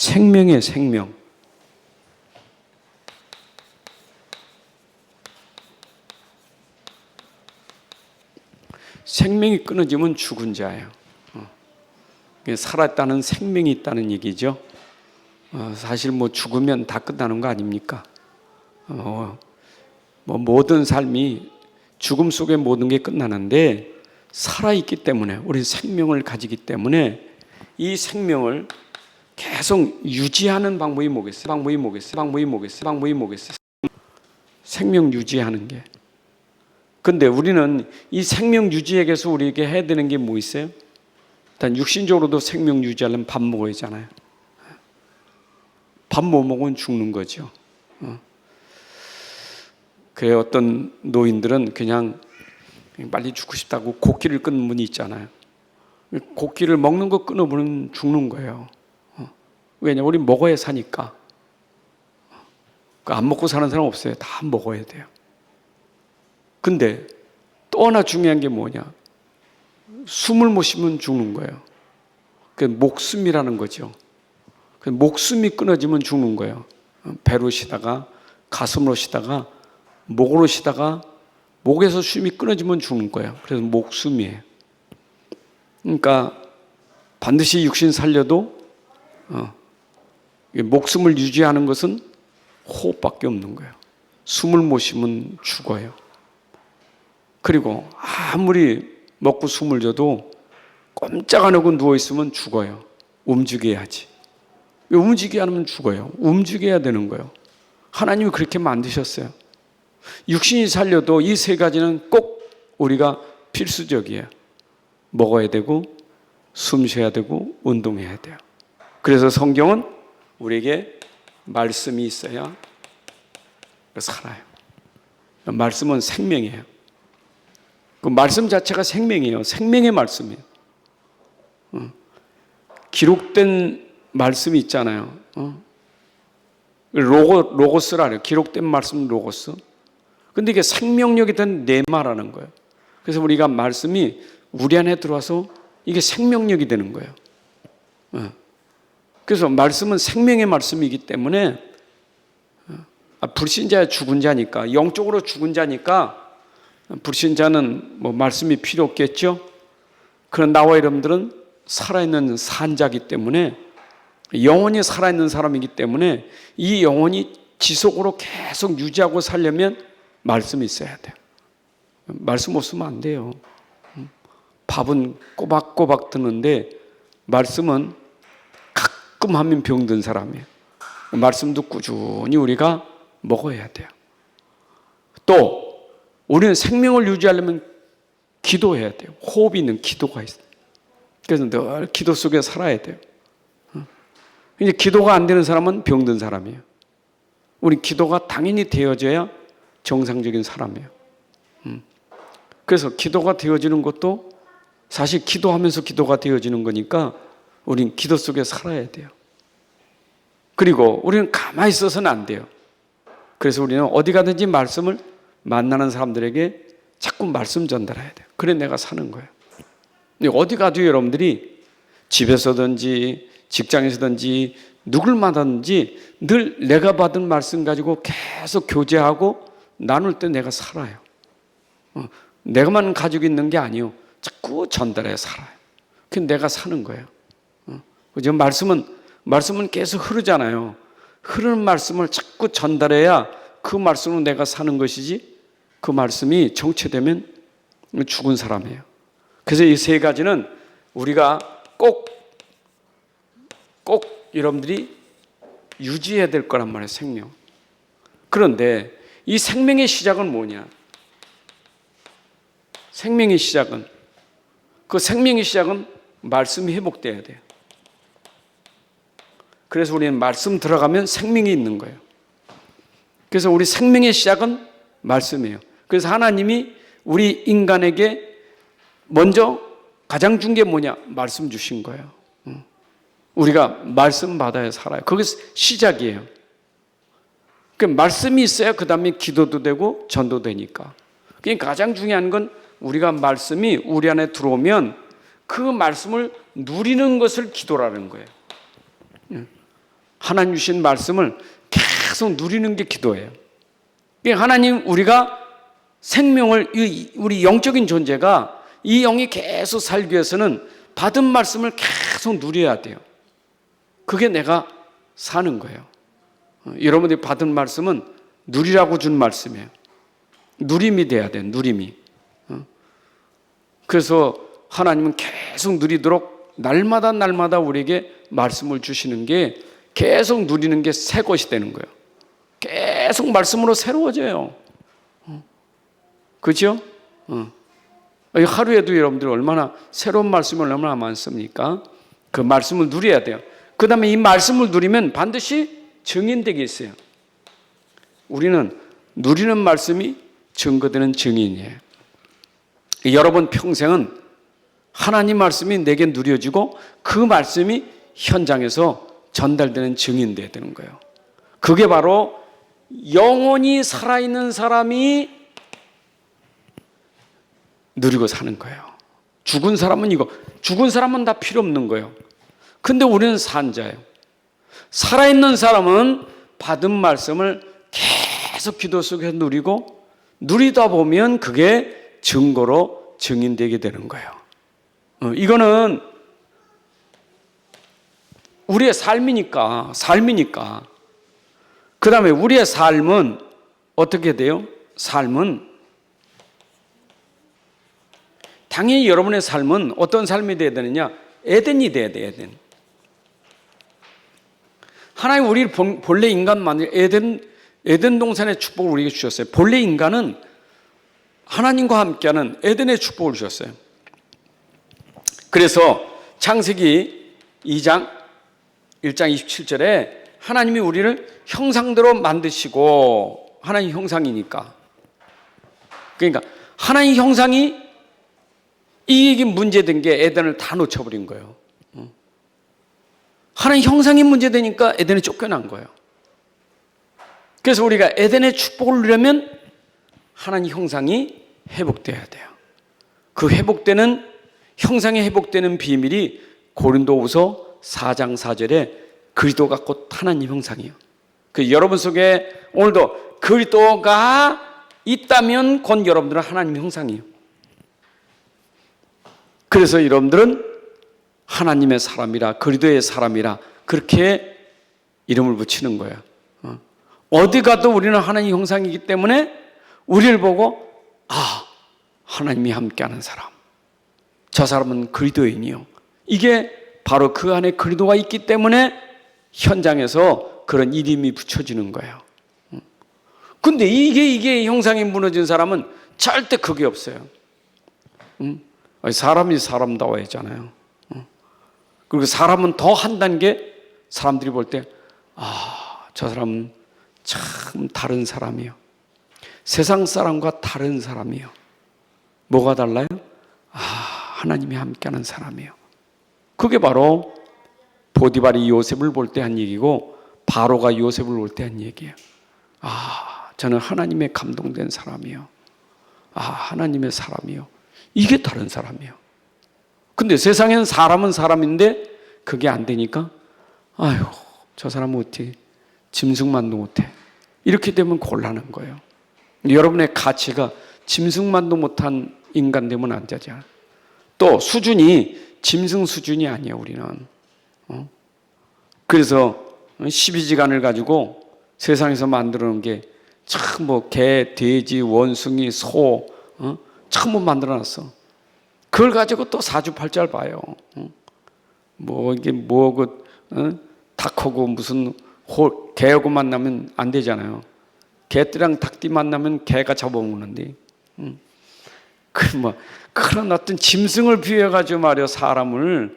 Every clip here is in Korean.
생명의 생명. 생명이 끊어지면 죽은 자예요. 살았다는 생명이 있다는 얘기죠. 사실 뭐 죽으면 다 끝나는 거 아닙니까? 뭐 모든 삶이 죽음 속에 모든 게 끝나는데 살아있기 때문에, 우리 생명을 가지기 때문에 이 생명을 계속 유지하는 방법이 뭐겠어요? 방법이 뭐겠어요? 생명 유지하는 게. 근데 우리는 이 생명 유지에 대해서 우리에게 해야 되는 게 뭐 있어요? 일단 육신적으로도 생명 유지하려면 밥 먹어야 하잖아요. 밥 못 먹으면 죽는 거죠. 그래, 어떤 노인들은 그냥 빨리 죽고 싶다고 곡기를 끊는 분이 있잖아요. 곡기를 먹는 거 끊어보면 죽는 거예요. 왜냐, 우리 먹어야 사니까. 안 먹고 사는 사람 없어요. 다 먹어야 돼요. 근데 또 하나 중요한 게 뭐냐, 숨을 못 쉬면 죽는 거예요. 그 목숨이라는 거죠. 그 목숨이 끊어지면 죽는 거예요. 배로 쉬다가 가슴으로 쉬다가 목으로 쉬다가 목에서 숨이 끊어지면 죽는 거예요. 그래서 목숨이에요. 그러니까 반드시 육신 살려도 목숨을 유지하는 것은 호흡밖에 없는 거예요. 숨을 못 쉬면 죽어요. 그리고 아무리 먹고 숨을 줘도 꼼짝 안 하고 누워있으면 죽어요. 움직여야지. 움직이지 않으면 죽어요. 움직여야 되는 거예요. 하나님이 그렇게 만드셨어요. 육신이 살려도 이 세 가지는 꼭 우리가 필수적이에요. 먹어야 되고, 숨 쉬어야 되고, 운동해야 돼요. 그래서 성경은 우리에게 말씀이 있어야 살아요. 말씀은 생명이에요. 그 말씀 자체가 생명이에요. 생명의 말씀이에요. 기록된 말씀이 있잖아요. 로고스라 해요. 기록된 말씀 로고스. 근데 이게 생명력이 된 내 말하는 거예요. 그래서 우리가 말씀이 우리 안에 들어와서 이게 생명력이 되는 거예요. 그래서 말씀은 생명의 말씀이기 때문에 불신자야 죽은 자니까, 영적으로 죽은 자니까 불신자는 뭐 말씀이 필요 없겠죠. 그런 나와 여러분들은 살아있는 산자이기 때문에, 영원히 살아있는 사람이기 때문에 이 영혼이 지속으로 계속 유지하고 살려면 말씀이 있어야 돼요. 말씀 없으면 안 돼요. 밥은 꼬박꼬박 드는데 말씀은 가끔 하면 병든 사람이에요. 말씀도 꾸준히 우리가 먹어야 돼요. 또 우리는 생명을 유지하려면 기도해야 돼요. 호흡이 있는 기도가 있어요. 그래서 늘 기도 속에 살아야 돼요. 이제 기도가 안 되는 사람은 병든 사람이에요. 우리 기도가 당연히 되어져야 정상적인 사람이에요. 그래서 기도가 되어지는 것도 사실 기도하면서 기도가 되어지는 거니까 우린 기도 속에 살아야 돼요. 그리고 우리는 가만히 있어서는 안 돼요. 그래서 우리는 어디 가든지 말씀을 만나는 사람들에게 자꾸 말씀 전달해야 돼요. 그래 내가 사는 거예요. 어디 가도 여러분들이 집에서든지 직장에서든지 누굴 만나든지 늘 내가 받은 말씀 가지고 계속 교제하고 나눌 때 내가 살아요. 내가만 가지고 있는 게 아니에요. 자꾸 전달해 살아요. 그게 내가 사는 거예요. 그죠? 말씀은 계속 흐르잖아요. 흐르는 말씀을 자꾸 전달해야 그 말씀으로 내가 사는 것이지, 그 말씀이 정체되면 죽은 사람이에요. 그래서 이 세 가지는 우리가 꼭 여러분들이 유지해야 될 거란 말이에요. 생명. 그런데 이 생명의 시작은 뭐냐? 생명의 시작은, 그 생명의 시작은 말씀이 회복돼야 돼요. 그래서 우리는 말씀 들어가면 생명이 있는 거예요. 그래서 우리 생명의 시작은 말씀이에요. 그래서 하나님이 우리 인간에게 먼저 가장 준 게 뭐냐? 말씀 주신 거예요. 우리가 말씀 받아야 살아요. 그게 시작이에요. 그 말씀이 있어야 그 다음에 기도도 되고 전도 되니까. 그러니까 가장 중요한 건 우리가 말씀이 우리 안에 들어오면 그 말씀을 누리는 것을 기도라는 거예요. 하나님 주신 말씀을 계속 누리는 게 기도예요. 하나님, 우리가 생명을, 우리 영적인 존재가 이 영이 계속 살기 위해서는 받은 말씀을 계속 누려야 돼요. 그게 내가 사는 거예요. 여러분들이 받은 말씀은 누리라고 준 말씀이에요. 누림이 돼야 돼요. 누림이. 그래서 하나님은 계속 누리도록 날마다 우리에게 말씀을 주시는 게, 계속 누리는 게 새 것이 되는 거예요. 계속 말씀으로 새로워져요. 그렇죠? 하루에도 여러분들 얼마나 새로운 말씀이 얼마나 많습니까? 그 말씀을 누려야 돼요. 그 다음에 이 말씀을 누리면 반드시 증인되게 있어요. 우리는 누리는 말씀이 증거되는 증인이에요. 여러분 평생은 하나님 말씀이 내게 누려지고 그 말씀이 현장에서 전달되는 증인되어야 되는 거예요. 그게 바로 영원히 살아있는 사람이 누리고 사는 거예요. 죽은 사람은 다 필요 없는 거예요. 근데 우리는 산자예요. 살아있는 사람은 받은 말씀을 계속 기도 속에서 누리고, 누리다 보면 그게 증거로 증인되게 되는 거예요. 이거는 우리의 삶이니까. 그 다음에 우리의 삶은 어떻게 돼요? 삶은 당연히 여러분의 삶은 어떤 삶이 되어야 되느냐? 에덴이 되어야 돼, 에덴. 하나님 우리를 본래 인간 만들 에덴 동산의 축복을 우리에게 주셨어요. 본래 인간은 하나님과 함께하는 에덴의 축복을 주셨어요. 그래서 창세기 2장 1장 27절에 하나님이 우리를 형상대로 만드시고, 하나님 형상이니까. 그러니까 하나님 형상이, 이게 문제된 게 에덴을 다 놓쳐버린 거예요. 하나님 형상이 문제되니까 에덴에 쫓겨난 거예요. 그래서 우리가 에덴의 축복을 누리려면 하나님 형상이 회복돼야 돼요. 그 회복되는, 형상이 회복되는 비밀이 고린도후서 4장 4절에 그리스도가 곧 하나님 형상이에요. 그 여러분 속에 오늘도 그리스도가 있다면 곧 여러분들은 하나님 형상이에요. 그래서 여러분들은 하나님의 사람이라, 그리스도의 사람이라 그렇게 이름을 붙이는 거예요. 어디 가도 우리는 하나님 형상이기 때문에 우리를 보고, 아, 하나님이 함께하는 사람, 저 사람은 그리스도인이요. 이게 바로 그 안에 그리스도가 있기 때문에 현장에서 그런 이름이 붙여지는 거예요. 근데 이게 형상이 무너진 사람은 절대 그게 없어요. 사람이 사람다워야잖아요. 그리고 사람은 더 한 단계, 사람들이 볼 때, 아, 저 사람은 참 다른 사람이요. 세상 사람과 다른 사람이요. 뭐가 달라요? 아, 하나님이 함께하는 사람이요. 그게 바로 보디발이 요셉을 볼 때 한 얘기고, 바로가 요셉을 볼 때 한 얘기예요. 아, 저는 하나님의 감동된 사람이요. 아, 하나님의 사람이요. 이게 다른 사람이요. 근데 세상에는 사람은 사람인데 그게 안 되니까, 아유, 저 사람은 어떻게 짐승만도 못해. 이렇게 되면 곤란한 거예요. 여러분의 가치가 짐승만도 못한 인간 되면 안 되잖아요. 또 수준이 짐승 수준이 아니에요, 우리는. 그래서 12지간을 가지고 세상에서 만들어 놓은 게 참 뭐 개, 돼지, 원숭이, 소, 참 뭐 만들어 놨어. 그걸 가지고 또 사주팔자를 봐요. 이게 닭하고 무슨 개하고 만나면 안 되잖아요. 개띠랑 닭띠 만나면 개가 잡아먹는데. 그런 어떤 짐승을 비유해가지고 말이야, 사람을.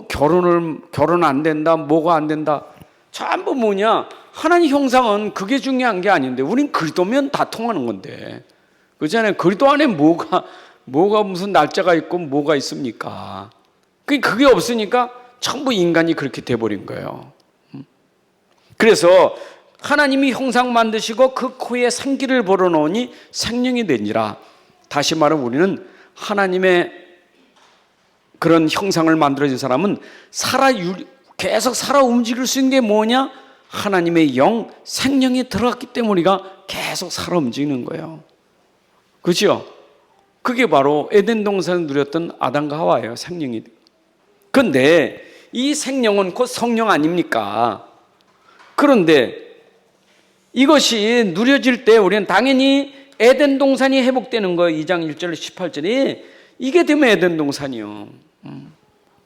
결혼 안 된다, 뭐가 안 된다. 전부 뭐냐? 하나님 형상은 그게 중요한 게 아닌데, 우린 그리스도면 다 통하는 건데. 그렇잖아요. 그리스도 안에 뭐가 무슨 날짜가 있고 뭐가 있습니까? 그게 없으니까 전부 인간이 그렇게 돼버린 거예요. 그래서 하나님이 형상 만드시고 그 코에 생기를 불어넣으니 생명이 되니라. 다시 말하면 우리는 하나님의 그런 형상을 만들어진 사람은 계속 살아 움직일 수 있는 게 뭐냐? 하나님의 영, 생명이 들어갔기 때문에 우리가 계속 살아 움직이는 거예요. 그렇죠? 그게 바로 에덴 동산을 누렸던 아담과 하와예요. 생명이. 그런데 이 생명은 곧 성령 아닙니까? 그런데 이것이 누려질 때 우리는 당연히 에덴 동산이 회복되는 거예요. 2장 1절 18절이 이게 되면 에덴 동산이요.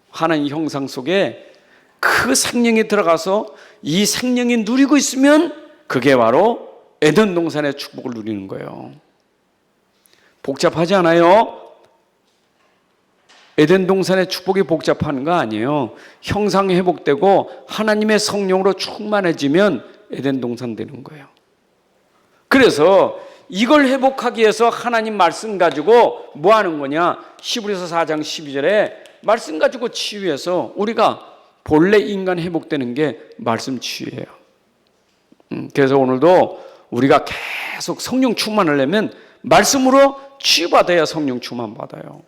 하나님 형상 속에 그 생명이 들어가서 이 생명이 누리고 있으면 그게 바로 에덴 동산의 축복을 누리는 거예요. 복잡하지 않아요? 에덴 동산의 축복이 복잡한 거 아니에요. 형상이 회복되고 하나님의 성령으로 충만해지면 에덴 동산 되는 거예요. 그래서 이걸 회복하기 위해서 하나님 말씀 가지고 뭐 하는 거냐? 히브리서 4장 12절에 말씀 가지고 치유해서 우리가 본래 인간 회복되는 게 말씀 치유예요. 그래서 오늘도 우리가 계속 성령 충만을 내면 말씀으로 치유받아야 성령 충만 받아요.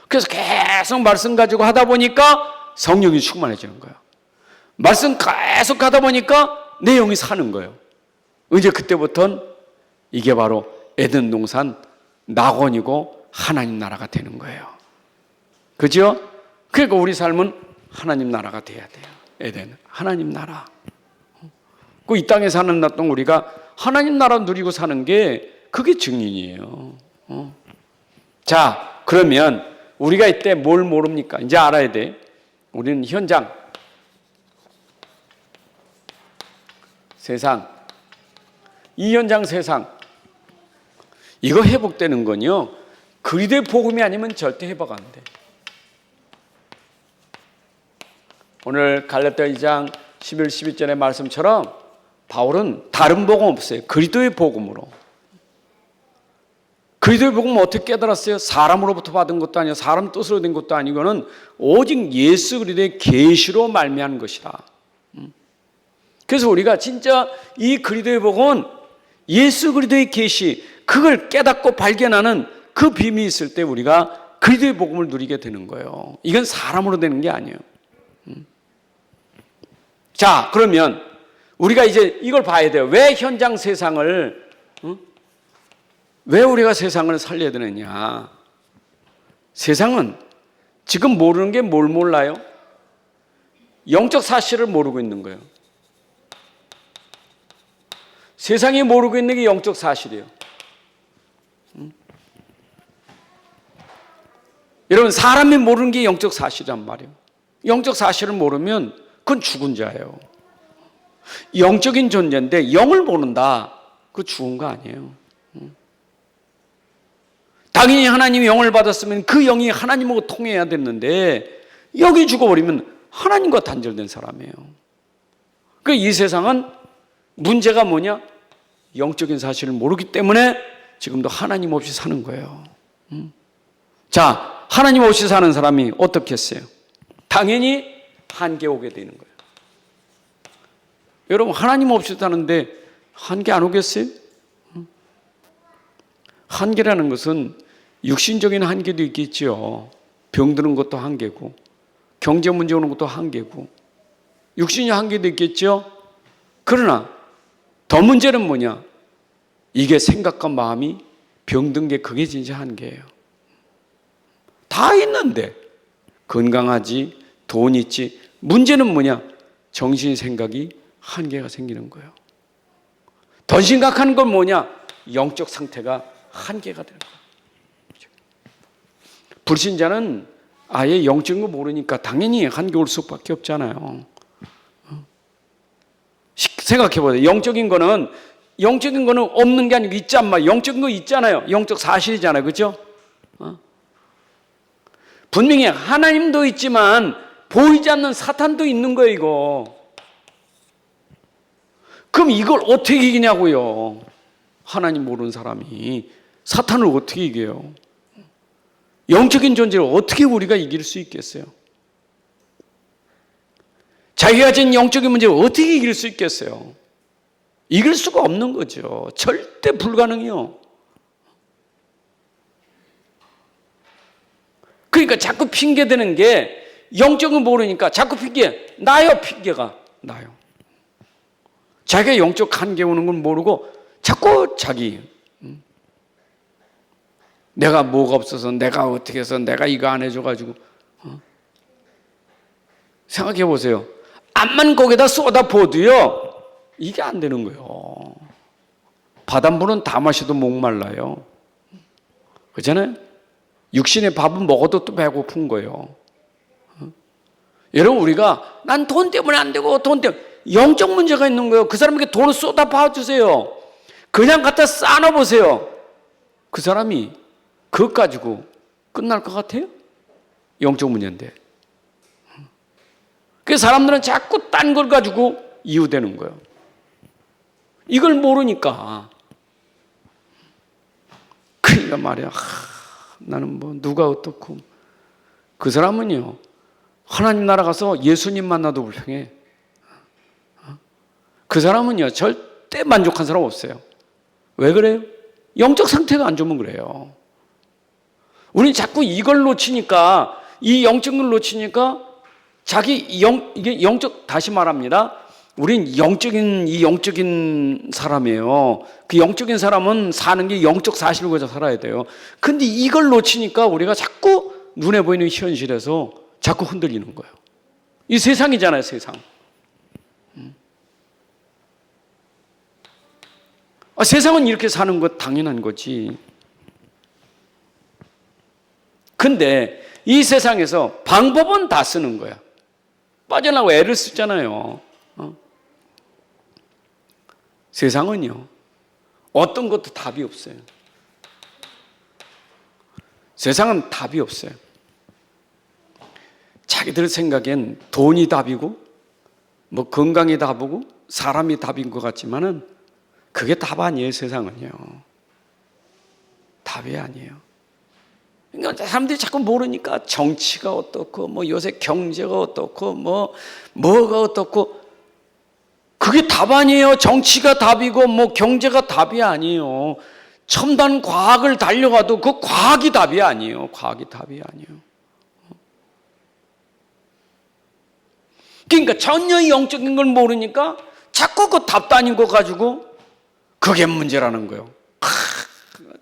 그래서 계속 말씀 가지고 하다 보니까 성령이 충만해지는 거예요. 말씀 계속 하다 보니까 내용이 사는 거예요. 이제 그때부터는 이게 바로 에덴 동산 낙원이고 하나님 나라가 되는 거예요. 그죠? 그러니까 우리 삶은 하나님 나라가 돼야 돼요. 에덴 하나님 나라. 그 이 땅에 사는 동안 우리가 하나님 나라 누리고 사는 게 그게 증인이에요. 자, 그러면 우리가 이때 뭘 모릅니까? 이제 알아야 돼. 우리는 현장, 세상, 이 현장 세상 이거 회복되는 건요 그리스도의 복음이 아니면 절대 회복 안 돼. 오늘 갈라디아 2장 11, 12절의 말씀처럼 바울은 다른 복음 없어요. 그리스도의 복음으로. 그리스도의 복음은 어떻게 깨달았어요? 사람으로부터 받은 것도 아니고 사람 뜻으로 된 것도 아니고는 오직 예수 그리스도의 계시로 말미암은 것이다. 그래서 우리가 진짜 이 그리스도의 복음은 예수 그리스도의 계시, 그걸 깨닫고 발견하는 그 비밀이 있을 때 우리가 그리스도의 복음을 누리게 되는 거예요. 이건 사람으로 되는 게 아니에요. 자, 그러면 우리가 이제 이걸 봐야 돼요. 왜 현장 세상을, 왜 우리가 세상을 살려야 되느냐? 세상은 지금 모르는 게 뭘 몰라요? 영적 사실을 모르고 있는 거예요. 세상이 모르고 있는 게 영적 사실이에요. 여러분, 사람이 모르는 게 영적 사실이란 말이에요. 영적 사실을 모르면 그건 죽은 자예요. 영적인 존재인데 영을 모른다. 그거 죽은 거 아니에요. 당연히 하나님이 영을 받았으면 그 영이 하나님하고 통해야 됐는데 영이 죽어버리면 하나님과 단절된 사람이에요. 그러니까 이 세상은 문제가 뭐냐? 영적인 사실을 모르기 때문에 지금도 하나님 없이 사는 거예요. 자, 하나님 없이 사는 사람이 어떻게 했어요? 당연히 한계 오게 되는 거예요. 여러분, 하나님 없이 사는데 한계 안 오겠어요? 한계라는 것은 육신적인 한계도 있겠지요. 병드는 것도 한계고, 경제 문제 오는 것도 한계고, 육신의 한계도 있겠죠. 그러나 더 문제는 뭐냐? 이게 생각과 마음이 병든 게 그게 진짜 한계예요. 다 있는데 건강하지, 돈 있지. 문제는 뭐냐? 정신 생각이 한계가 생기는 거예요. 더 심각한 건 뭐냐? 영적 상태가 한계가 되는 거예요. 불신자는 아예 영적인 거 모르니까 당연히 한계 올 수밖에 없잖아요. 생각해보세요. 영적인 거는 없는 게 아니고 있지 않나? 영적인 거 있잖아요. 영적 사실이잖아요. 그렇죠? 분명히 하나님도 있지만 보이지 않는 사탄도 있는 거예요, 이거. 그럼 이걸 어떻게 이기냐고요? 하나님 모르는 사람이 사탄을 어떻게 이겨요? 영적인 존재를 어떻게 우리가 이길 수 있겠어요? 자기가 가진 영적인 문제를 어떻게 이길 수 있겠어요? 이길 수가 없는 거죠. 절대 불가능해요. 그러니까 자꾸 핑계대는 게 영적은 모르니까 자꾸 핑계, 나요, 핑계가 나요. 자기가 영적 한계 오는 걸 모르고 자꾸 자기, 내가 뭐가 없어서, 내가 어떻게 해서, 내가 이거 안 해줘가지고. 생각해 보세요. 암만 거기다 쏟아 부어도요, 이게 안 되는 거예요. 바닷물은 다 마셔도 목말라요. 그렇잖아요? 육신의 밥은 먹어도 또 배고픈 거예요. 여러분, 우리가 난 돈 때문에 안 되고, 돈 때문에, 영적 문제가 있는 거예요. 그 사람에게 돈을 쏟아 부어주세요. 그냥 갖다 쌓아놓으세요. 그 사람이 그것 가지고 끝날 것 같아요? 영적 문제인데. 그래서 사람들은 자꾸 딴 걸 가지고 이유되는 거예요. 이걸 모르니까. 그러니까 말이야. 나는 뭐 누가 어떻고. 그 사람은요, 하나님 나라 가서 예수님 만나도 불평해. 그 사람은요, 절대 만족한 사람 없어요. 왜 그래요? 영적 상태가 안 좋으면 그래요. 우린 자꾸 이걸 놓치니까, 이 영적인 걸 놓치니까 이게 영적, 다시 말합니다. 우린 이 영적인 사람이에요. 그 영적인 사람은 사는 게 영적 사실을 가지고 살아야 돼요. 근데 이걸 놓치니까 우리가 자꾸 눈에 보이는 현실에서 자꾸 흔들리는 거예요. 이 세상이잖아요, 세상. 세상은 이렇게 사는 것 당연한 거지. 근데 이 세상에서 방법은 다 쓰는 거야. 빠져나가고 애를 쓰잖아요. 세상은요, 어떤 것도 답이 없어요. 세상은 답이 없어요. 자기들 생각엔 돈이 답이고, 뭐 건강이 답이고, 사람이 답인 것 같지만은 그게 답 아니에요, 세상은요. 답이 아니에요. 그러니까 사람들이 자꾸 모르니까 정치가 어떻고, 뭐 요새 경제가 어떻고, 뭐가 어떻고, 그게 답 아니에요. 정치가 답이고, 뭐 경제가 답이 아니에요. 첨단 과학을 달려가도 그 과학이 답이 아니에요. 과학이 답이 아니에요. 그러니까 전혀 영적인 걸 모르니까 자꾸 그 답도 아닌 거 가지고 그게 문제라는 거예요.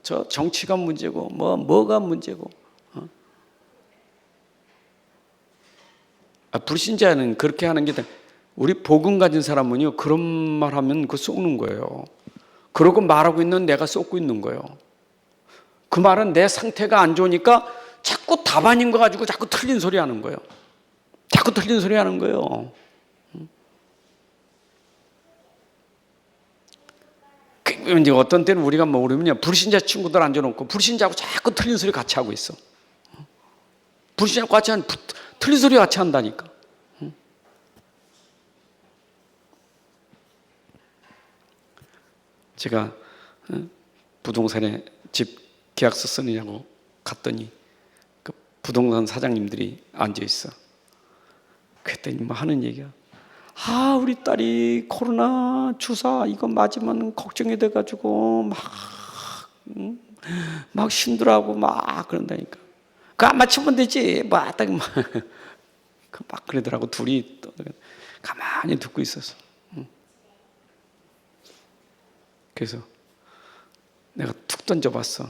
저 정치가 문제고, 뭐가 문제고. 불신자는 그렇게 하는 게, 우리 복음 가진 사람은요, 그런 말 하면 그거 속는 거예요. 그러고 말하고 있는 내가 속고 있는 거예요. 그 말은 내 상태가 안 좋으니까 자꾸 답 아닌 거 가지고 자꾸 틀린 소리 하는 거예요. 자꾸 틀린 소리 하는 거예요. 이제 어떤 때는 우리가 모르면요, 불신자 친구들 앉아놓고 불신자하고 자꾸 틀린 소리 같이 하고 있어. 불신자하고 같이 틀린 소리 같이 한다니까. 제가 부동산에 집 계약서 쓰느냐고 갔더니 그 부동산 사장님들이 앉아 있어. 그랬더니 뭐 하는 얘기야. 우리 딸이 코로나 주사 이거 맞으면 걱정이 돼가지고 막 힘들어하고 막 그런다니까. 그거 안 맞추면 되지. 막 그러더라고. 둘이 또 가만히 듣고 있었어. 그래서 내가 툭 던져봤어.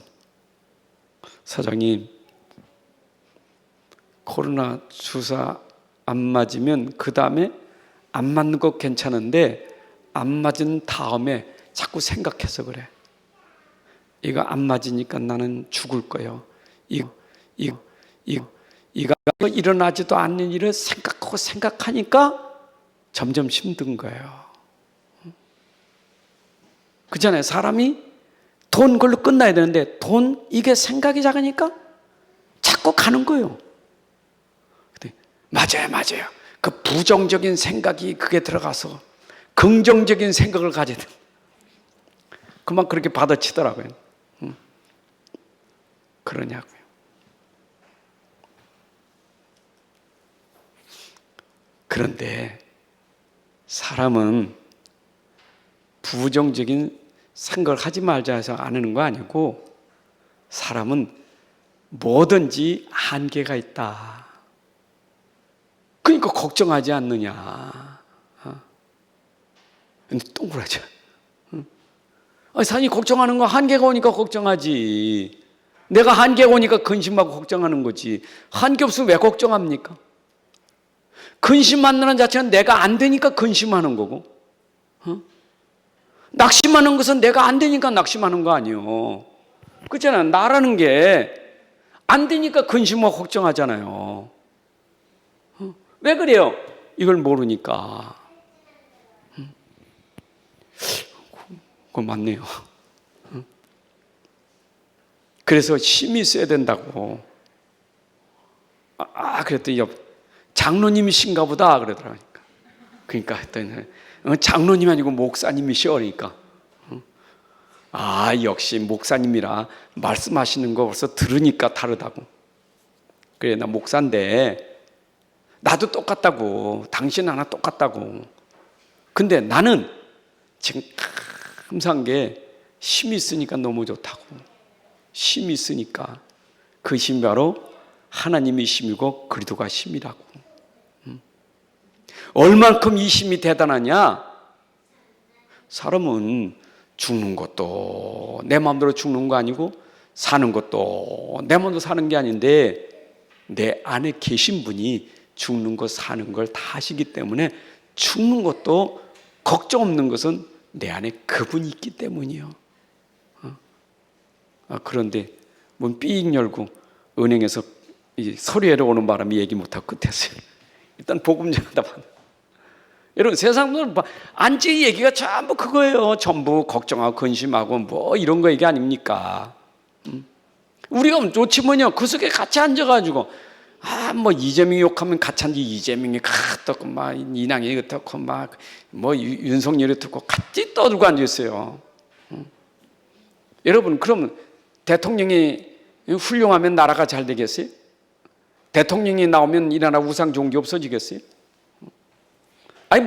사장님, 코로나 주사 안 맞으면 그 다음에 안 맞는 거 괜찮은데 안 맞은 다음에 자꾸 생각해서 그래. 이거 안 맞으니까 나는 죽을 거예요. 이거 일어나지도 않는 일을 생각하고 생각하니까 점점 힘든 거예요. 그렇잖아요. 사람이 돈 걸로 끝나야 되는데 돈 이게 생각이 작으니까 자꾸 가는 거예요. 맞아요. 그 부정적인 생각이 그게 들어가서 긍정적인 생각을 가져야 돼. 그만 그렇게 받아치더라고요. 그러냐고요. 그런데 사람은 부정적인 생각을 하지 말자 해서 안 하는 거 아니고, 사람은 뭐든지 한계가 있다. 그러니까 걱정하지 않느냐. 근데 동그라져. 사람이 걱정하는 거 한계가 오니까 걱정하지. 내가 한계가 오니까 근심하고 걱정하는 거지. 한계 없으면 왜 걱정합니까? 근심하는 자체는 내가 안 되니까 근심하는 거고, 낙심하는 것은 내가 안 되니까 낙심하는 거 아니에요. 그렇잖아요. 나라는 게 안 되니까 근심하고 걱정하잖아요. 왜 그래요? 이걸 모르니까. 그거 맞네요. 그래서 힘이 있어야 된다고. 그랬더니 장로님이신가 보다 그러더라고요. 그러니까 했더니 장로님이 아니고 목사님이시오. 그러니까 역시 목사님이라 말씀하시는 거 벌써 들으니까 다르다고. 그래, 나 목사인데 나도 똑같다고. 당신 하나 똑같다고. 근데 나는 지금 감사한 게 힘이 있으니까 너무 좋다고. 힘이 있으니까 그 힘이 바로 하나님의 힘이고 그리스도가 힘이라고. 얼만큼 이 힘이 대단하냐? 사람은 죽는 것도 내 마음대로 죽는 거 아니고 사는 것도 내 마음대로 사는 게 아닌데 내 안에 계신 분이 죽는 것 사는 걸 다 하시기 때문에 죽는 것도 걱정 없는 것은 내 안에 그분이 있기 때문이요. 그런데 문 삐익 열고 은행에서 서류에 오는 바람에 얘기 못하고 끝했어요. 일단 복음 전하다 봐. 여러분 세상 분들 안지 얘기가 전부 그거예요. 전부 걱정하고 근심하고 뭐 이런 거 얘기 아닙니까? 우리가 놓치면요 그 속에 같이 앉아가지고 뭐 이재명이 욕하면 같이 앉아 이재명이 듣고 막 이낙연이 듣고 막 뭐 윤석열이 듣고 같이 떠들고 앉아 있어요. 여러분 그러면 대통령이 훌륭하면 나라가 잘 되겠어요? 대통령이 나오면 이 나라 우상 종교 없어지겠어요?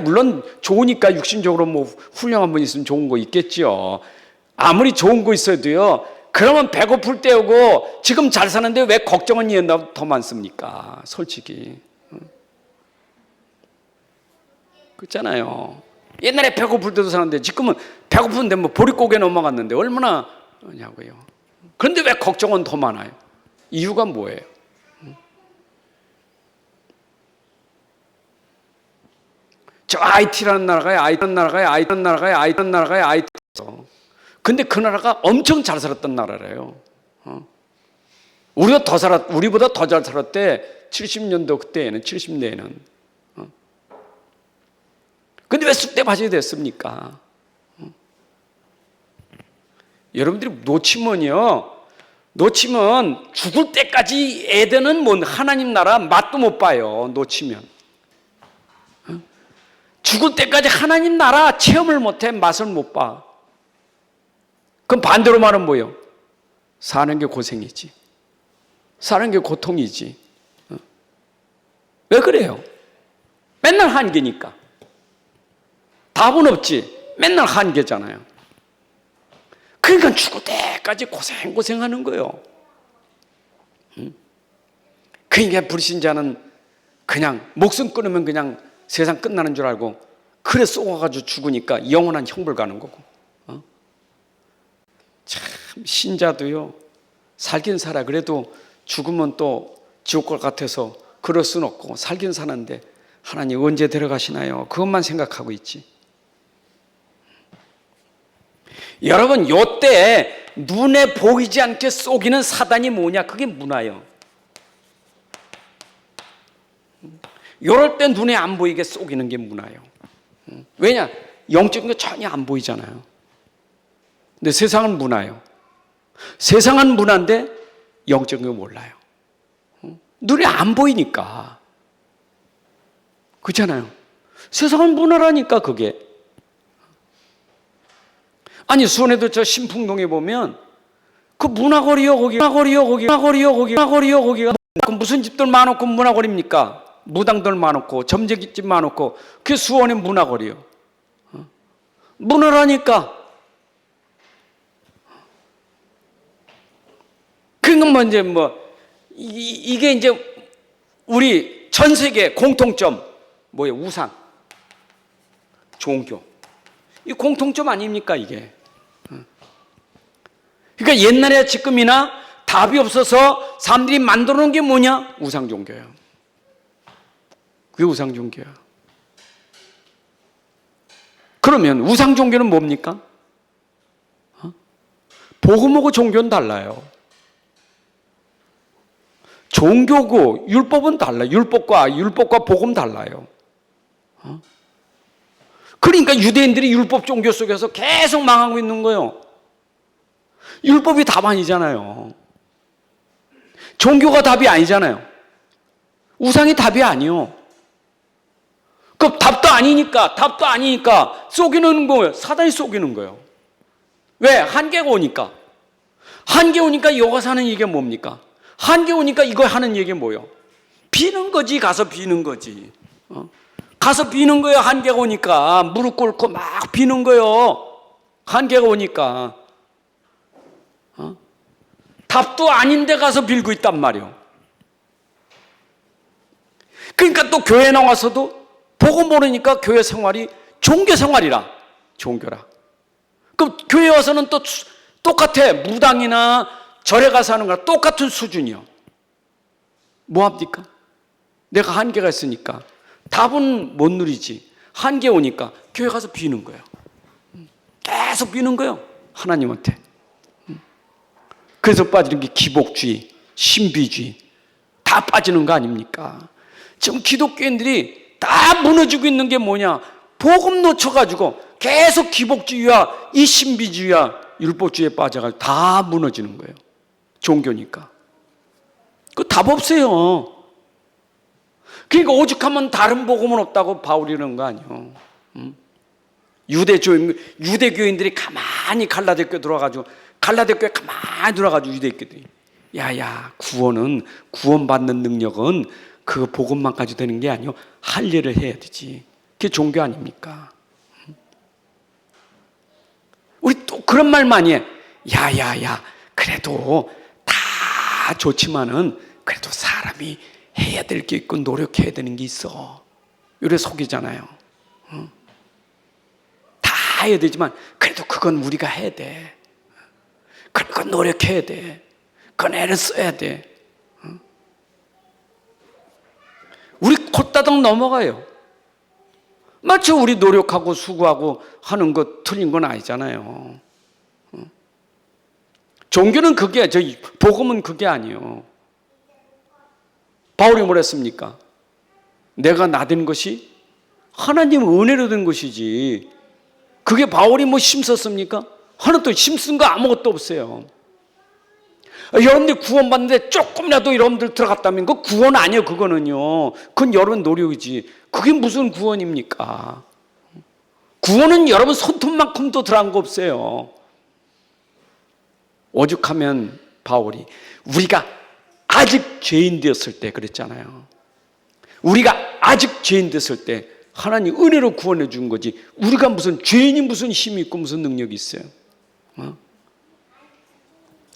물론 좋으니까 육신적으로 뭐 훌륭한 분 있으면 좋은 거 있겠죠. 아무리 좋은 거 있어도요. 그러면 배고플 때 오고 지금 잘 사는데 왜 걱정은 얘보다 더 많습니까? 솔직히. 그렇잖아요. 옛날에 배고플 때도 사는데 지금은 배고픈데 뭐 보릿고개 넘어갔는데 얼마나 하냐고요. 그런데 왜 걱정은 더 많아요? 이유가 뭐예요? 저 IT라는 나라가요. 근데 그 나라가 엄청 잘 살았던 나라래요. 우리보다 더 잘 살았대. 70년도 그때에는 70년대에는. 근데 왜 쑥대밭이 됐습니까? 여러분들이 놓치면 죽을 때까지 에덴은 뭐 하나님 나라 맛도 못 봐요. 놓치면. 죽을 때까지 하나님 나라 체험을 못해. 맛을 못 봐. 그럼 반대로 말하면 뭐예요? 사는 게 고생이지. 사는 게 고통이지. 왜 그래요? 맨날 한계니까. 답은 없지. 맨날 한계잖아요. 그러니까 죽을 때까지 고생하는 거예요. 그러니까 불신자는 그냥 목숨 끊으면 그냥 세상 끝나는 줄 알고 그래 쏘아가지고 죽으니까 영원한 형벌 가는 거고. 참 신자도요 살긴 살아. 그래도 죽으면 또 지옥 갈 같아서 그럴 수는 없고 살긴 사는데 하나님 언제 데려가시나요? 그것만 생각하고 있지. 여러분 요때 눈에 보이지 않게 속이는 사단이 뭐냐? 그게 문화예요. 요럴 때 눈에 안 보이게 속이는 게 문화예요. 왜냐? 영적인 거 전혀 안 보이잖아요. 근데 세상은 문화예요. 세상은 문화인데 영적인 거 몰라요. 눈에 안 보이니까. 그렇잖아요. 세상은 문화라니까 그게. 아니 수원에도 저 신풍동에 보면 그 문화거리요 거기가 무슨 집들 많았고 문화거리입니까? 무당들 많았고 점쟁이집 많았고 그게 수원의 문화거리요. 문화라니까. 그러니까 이게 이제 우리 전 세계 공통점 뭐예요? 우상, 종교. 이 공통점 아닙니까 이게? 그러니까 옛날에 지금이나 답이 없어서 사람들이 만들어 놓은 게 뭐냐? 우상 종교예요. 그게 우상 종교야. 그러면 우상 종교는 뭡니까? 복음하고 종교는 달라요. 종교고 율법은 달라요. 율법과 복음 달라요. 그러니까 유대인들이 율법 종교 속에서 계속 망하고 있는 거예요. 율법이 답 아니잖아요. 종교가 답이 아니잖아요. 우상이 답이 아니요. 그 답도 아니니까 속이는 거예요. 사단이 속이는 거예요. 왜? 한계가 오니까. 한계 오니까 여기서 하는 얘기가 뭡니까? 한계 오니까 이거 하는 얘기가 뭐예요? 비는 거지. 가서 비는 거지. 가서 비는 거예요. 한계가 오니까. 무릎 꿇고 막 비는 거예요. 한계가 오니까. 답도 아닌데 가서 빌고 있단 말이에요. 그러니까 또 교회 나와서도 보고 모르니까 교회 생활이 종교 생활이라. 종교라. 그럼 교회 와서는 또 똑같아. 무당이나 절에 가서 하는 거랑 똑같은 수준이요. 뭐 합니까? 내가 한계가 있으니까 답은 못 누리지. 한계 오니까 교회 가서 비는 거예요. 계속 비는 거예요. 하나님한테. 그래서 빠지는 게 기복주의, 신비주의 다 빠지는 거 아닙니까? 지금 기독교인들이 다 무너지고 있는 게 뭐냐? 복음 놓쳐가지고 계속 기복주의와 이 신비주의와 율법주의에 빠져가지고 다 무너지는 거예요. 종교니까. 그 답 없어요. 그러니까 오죽하면 다른 복음은 없다고 바울이 그러는 거 아니에요. 유대교인들이 가만히 갈라디아 교회 들어와가지고 갈라디아 교회 가만히 들어와가지고 유대교인들이 야야 구원받는 능력은 그 복음만 가지고 되는 게 아니요 할 일을 해야 되지. 그게 종교 아닙니까? 우리 또 그런 말 많이 해. 야야야 그래도 다 좋지만은 그래도 사람이 해야 될 게 있고 노력해야 되는 게 있어. 이래 속이잖아요. 다 해야 되지만 그래도 그건 우리가 해야 돼. 그건 노력해야 돼. 그건 애를 써야 돼. 우리 콧다닥 넘어가요. 마치 우리 노력하고 수고하고 하는 거 틀린 건 아니잖아요. 종교는 그게, 복음은 그게 아니에요. 바울이 뭘 했습니까? 내가 나된 것이 하나님 은혜로 된 것이지. 그게 바울이 뭐 힘썼습니까? 하나도 힘쓴 거 아무것도 없어요. 여러분들 구원받는데 조금이라도 여러분들 들어갔다면 그 구원 아니에요. 그거는요. 그건 여러분 노력이지. 그게 무슨 구원입니까? 구원은 여러분 손톱만큼도 들어간 거 없어요. 오죽하면 바울이 우리가 아직 죄인 되었을 때 그랬잖아요. 우리가 아직 죄인 됐을 때 하나님 은혜로 구원해 준 거지. 우리가 무슨 죄인이 무슨 힘이 있고 무슨 능력이 있어요.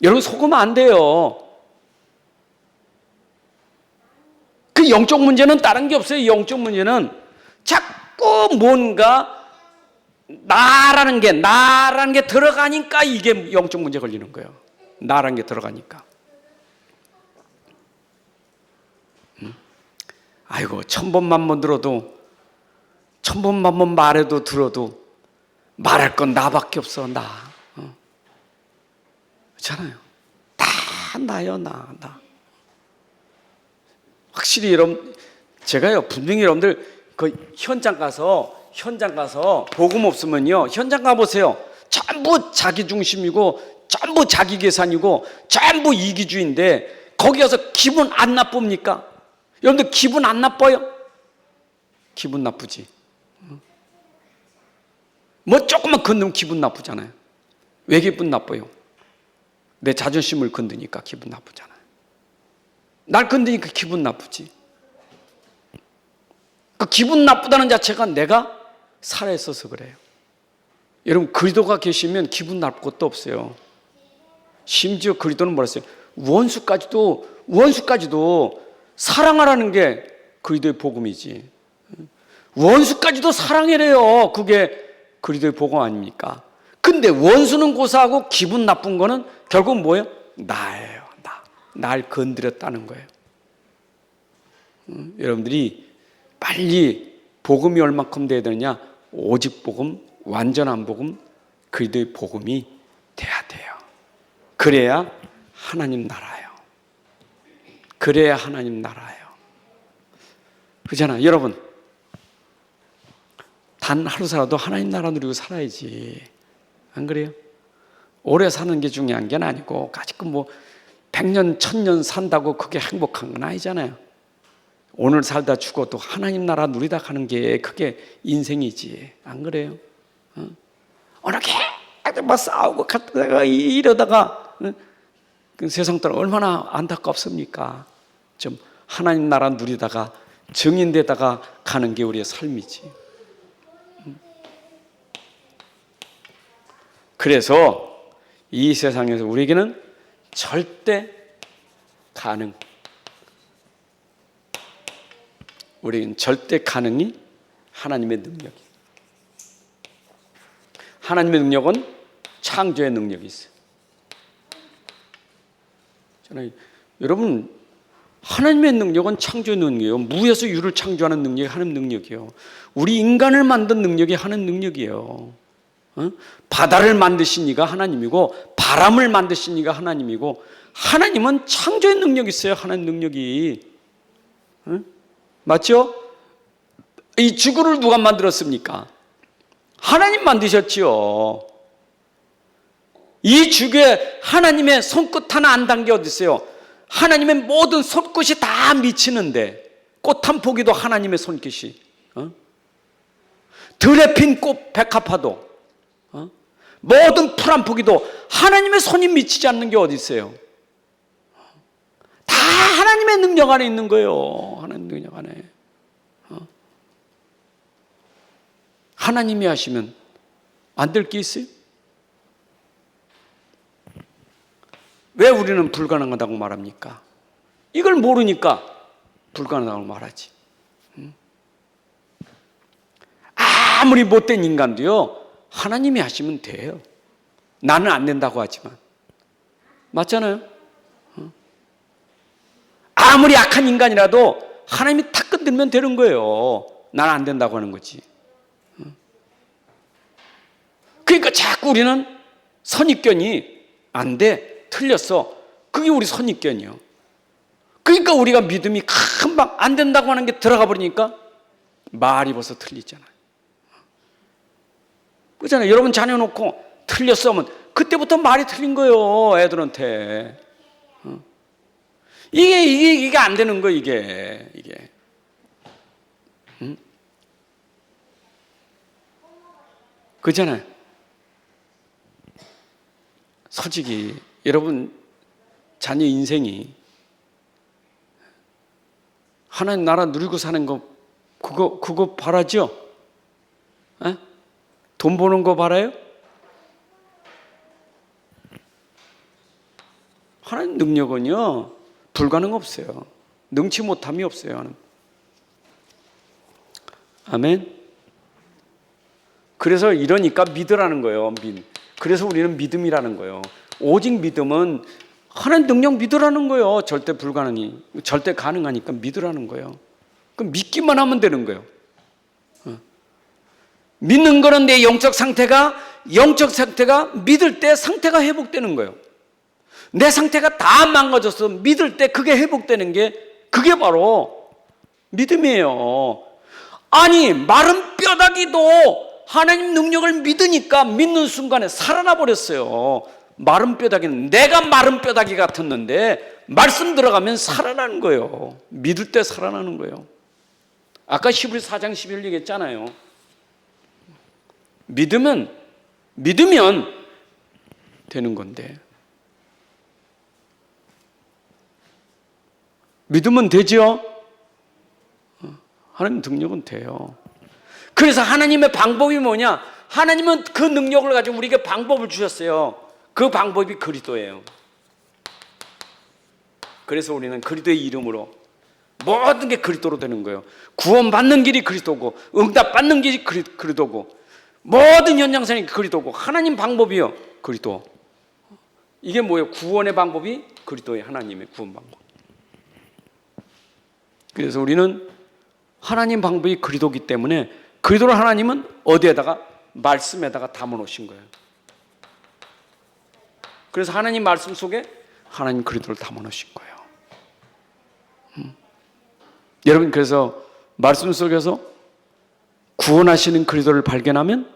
여러분 속으면 안 돼요. 그 영적 문제는 다른 게 없어요. 영적 문제는 자꾸 뭔가 나라는 게 들어가니까 이게 영적 문제 걸리는 거예요. 나라는 게 들어가니까. 아이고 1000번만 들어도 1000번만 말해도 들어도 말할 건 나밖에 없어. 나. 그렇잖아요. 다 나요. 나. 확실히 여러분 제가요 분명히 여러분들 그 현장 가서 복음 없으면요 현장 가보세요. 전부 자기 중심이고 전부 자기 계산이고 전부 이기주의인데 거기 가서 기분 안 나쁩니까? 여러분들 기분 안 나빠요? 기분 나쁘지. 뭐 조금만 건드면 기분 나쁘잖아요. 왜 기분 나빠요? 내 자존심을 건드니까 기분 나쁘잖아요. 날 건드니까 기분 나쁘지. 그 기분 나쁘다는 자체가 내가 살아있어서 그래요. 여러분 그리스도가 계시면 기분 나쁠 것도 없어요. 심지어 그리스도는 뭐라 했어요? 원수까지도 사랑하라는 게 그리스도의 복음이지. 원수까지도 사랑해래요. 그게 그리스도의 복음 아닙니까? 근데 원수는 고사하고 기분 나쁜 거는 결국 뭐예요? 나예요. 날 건드렸다는 거예요. 여러분들이 빨리 복음이 얼마큼 돼야 되느냐? 오직 복음, 완전한 복음, 그리스도의 복음이 돼야 돼요. 그래야 하나님 나라예요. 그래야 하나님 나라예요. 그렇잖아요. 여러분, 단 하루 살아도 하나님 나라 누리고 살아야지. 안 그래요? 오래 사는 게 중요한 게 아니고 가지고 뭐 100년, 1000년 산다고 그게 행복한 건 아니잖아요. 오늘 살다 죽어도 하나님 나라 누리다 가는 게 그게 인생이지. 안 그래요? 어느 게 막 싸우고 갔다가 이러다가 그 세상 따라 얼마나 안타깝습니까? 좀 하나님 나라 누리다가 증인되다가 가는 게 우리의 삶이지. 그래서 이 세상에서 우리에게는 절대 가능, 우리는 절대 가능이 하나님의 능력이에요. 하나님의 능력은 창조의 능력이 있어요. 여러분, 하나님의 능력은 창조의 능력이에요. 무에서 유를 창조하는 능력이 하나님 능력이에요. 우리 인간을 만든 능력이 하나님 능력이에요. 바다를 만드신 이가 하나님이고 바람을 만드신 이가 하나님이고, 하나님은 창조의 능력이 있어요. 하나님 능력이. 맞죠? 이 지구를 누가 만들었습니까? 하나님 만드셨지요. 이 지구에 하나님의 손끝 하나 안 단 게 어디 있어요? 하나님의 모든 손끝이 다 미치는데, 꽃 한 포기도 하나님의 손끝이, 들에 핀 꽃 백합화도, 모든 풀 한 포기도 하나님의 손이 미치지 않는 게 어디 있어요? 다 하나님의 능력 안에 있는 거예요. 하나님 능력 안에. 하나님이 하시면 안 될 게 있어요? 왜 우리는 불가능하다고 말합니까? 이걸 모르니까 불가능하다고 말하지. 아무리 못된 인간도요, 하나님이 하시면 돼요. 나는 안 된다고 하지만. 맞잖아요? 아무리 약한 인간이라도 하나님이 탁 건들면 되는 거예요. 나는 안 된다고 하는 거지. 그러니까 자꾸 우리는 선입견이 안 돼, 틀렸어, 그게 우리 선입견이요. 그러니까 우리가 믿음이 금방 안 된다고 하는 게 들어가 버리니까 말이 벌써 틀리잖아요. 그렇잖아요. 여러분 자녀 놓고 틀렸어 하면 그때부터 말이 틀린 거예요, 애들한테. 이게 안 되는 거예요, 이게. 그렇잖아요. 솔직히 여러분 자녀 인생이 하나님 나라 누리고 사는 거 그거 바라죠? 에? 돈 버는 거 바라요? 하나님 능력은요 불가능 없어요. 능치 못함이 없어요. 아멘. 그래서 이러니까 믿으라는 거예요. 그래서 우리는 믿음이라는 거예요. 오직 믿음은 하나님 능력 믿으라는 거예요. 절대 불가능이, 절대 가능하니까 믿으라는 거예요. 그럼 믿기만 하면 되는 거예요. 믿는 거는 내 영적 상태가 믿을 때 상태가 회복되는 거예요. 내 상태가 다 망가져서 믿을 때 그게 회복되는 게, 그게 바로 믿음이에요. 아니, 마른 뼈다귀도 하나님 능력을 믿으니까 믿는 순간에 살아나 버렸어요. 마른 뼈다귀는, 내가 마른 뼈다귀 같았는데 말씀 들어가면 살아나는 거예요. 믿을 때 살아나는 거예요. 아까 히브리서 4장 11 얘기했잖아요. 믿으면 되는 건데. 믿으면 되죠? 하나님 능력은 돼요. 그래서 하나님의 방법이 뭐냐? 하나님은 그 능력을 가지고 우리에게 방법을 주셨어요. 그 방법이 그리스도예요. 그래서 우리는 그리스도의 이름으로 모든 게 그리스도로 되는 거예요. 구원받는 길이 그리스도고, 응답받는 길이 그리스도고, 모든 연장선이 그리스도고, 하나님 방법이요 그리스도. 이게 뭐예요? 구원의 방법이 그리스도의 하나님의 구원 방법. 그래서 우리는 하나님 방법이 그리스도이기 때문에 그리스도를 하나님은 어디에다가? 말씀에다가 담아 놓으신 거예요. 그래서 하나님 말씀 속에 하나님 그리스도를 담아 놓으신 거예요. 여러분, 그래서 말씀 속에서 구원하시는 그리스도를 발견하면